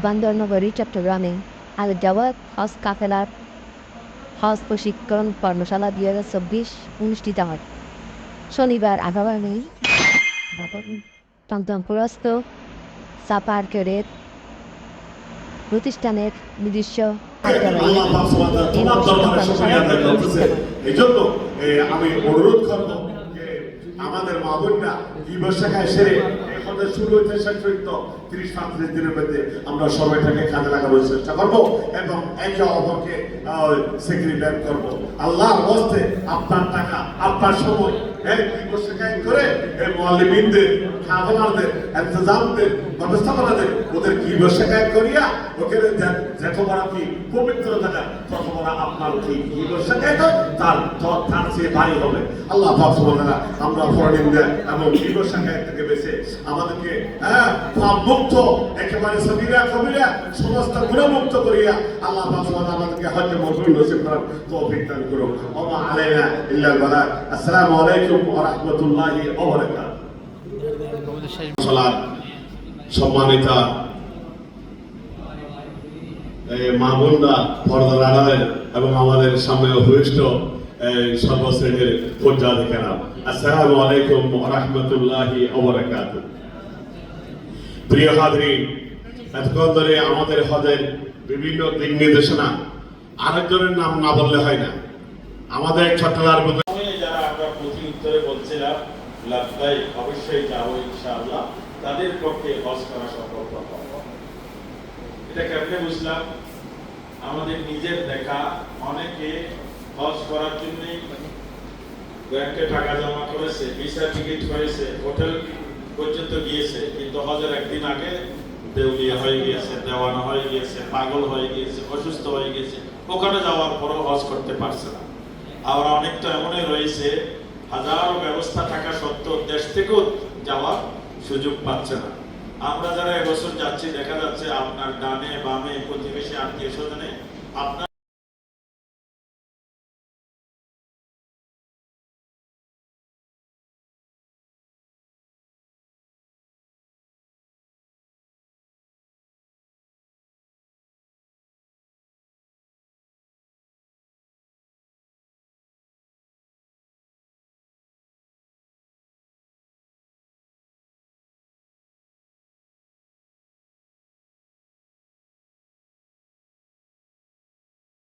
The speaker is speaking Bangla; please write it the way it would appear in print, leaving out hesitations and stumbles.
বন্দরনগরী চট্টগ্রামে আল জাওয়াদ হজ কাফেলার হজ প্রশিক্ষণ কর্মশালা 2024 অনুষ্ঠিত হয়। শনিবার 11 মে টমটমপুরস্থ সাপারকেরের প্রতিষ্ঠানের নিজস্ব কার্যালয়ে এই প্রশিক্ষণ কর্মশালা অনুষ্ঠিত হয়। এই জন্য আমি অনুরোধ করব যে আমাদের মা বোনরা দিবস শাখায় সেরে আমাদের শুরু হচ্ছে শেষ পর্যন্ত 30-35 দিনের মধ্যে আমরা সময়টাকে কাজে লাগানোর চেষ্টা করবো এবং একে অপরকে সেক্রিফাইস করবো। আল্লাহর হস্তে আপনার টাকা আপনার সময় দিবস শাখায় করে এই মুআল্লিমিনদের খাদেমারদের ইন্তজামদের ব্যবস্থাপনাদের ওদের দিবস শাখায় করিয়া ওখানে যতবার আপনি পবিত্র জায়গা ততবার আপনার কি দিবস শাখায় তার চেয়ে ভারী হবে। আল্লাহ পাক সুবহানাহু আমরা ফরনিন্দা এবং দিবস শাখায় থেকে বেঁচে আমাদেরকে পাপ মুক্ত একেবারে সগীরা কবিরা সমস্ত গুণমুক্ত করিয়া আল্লাহ পাক সুবহানাহু আমাদেরকে হজ্জে মকবুল নসিব করার তৌফিক দান করুন। ওয়া মা আলাইনা ইল্লাল বালাগ। আসসালামু আলাইকুম ওয়া রাহমাতুল্লাহি ওয়া বারাকাতুহু। সম্মানিতা মা বোনরা, পর্দার আড়ালের এবং আমাদের সামনে উপবিষ্ট সর্বশ্রেণীর পর্যাধিকারা, আসসালামু আলাইকুম ওয়া রাহমাতুল্লাহি ওয়া বারাকাতুহু। প্রিয় হাজরিন, এতক্ষণ ধরে আমাদের হজের বিভিন্ন দিক নির্দেশনা আরেকজনের নাম না বললে হয় না। আমাদের চট্টগ্রাম যারা আমরা প্রতি উত্তরে বলছিলাম লাভদাই অবশ্যই যাবো ইনশাআল্লাহ, তাদের পক্ষে হজ করা সম্ভব হবে। এটা কেমনে বুঝলাম? আমাদের নিজের দেখা অনেকে হজ করার জন্য ব্যাংকে টাকা জমা করেছে, ভিসা টিকিট করেছে, হোটেল পর্যন্ত গিয়েছে, কিন্তু হজের একদিন আগে দেউলিয়া হয়ে গিয়েছে, দেওয়ানা হয়ে গিয়েছে, পাগল হয়ে গিয়েছে, অসুস্থ হয়ে গিয়েছে, ওখানে যাওয়ার পরও হজ করতে পারছে না। আবার অনেকটা এমনই রয়েছে হাজারো ব্যবস্থা থাকা সত্ত্বেও দেশ থেকেও যাওয়ার সুযোগ পাচ্ছে না। আমরা যারা এবছর যাচ্ছি দেখা যাচ্ছে আপনার ডানে বামে প্রতিবেশী আত্মীয় স্বজনে আপনার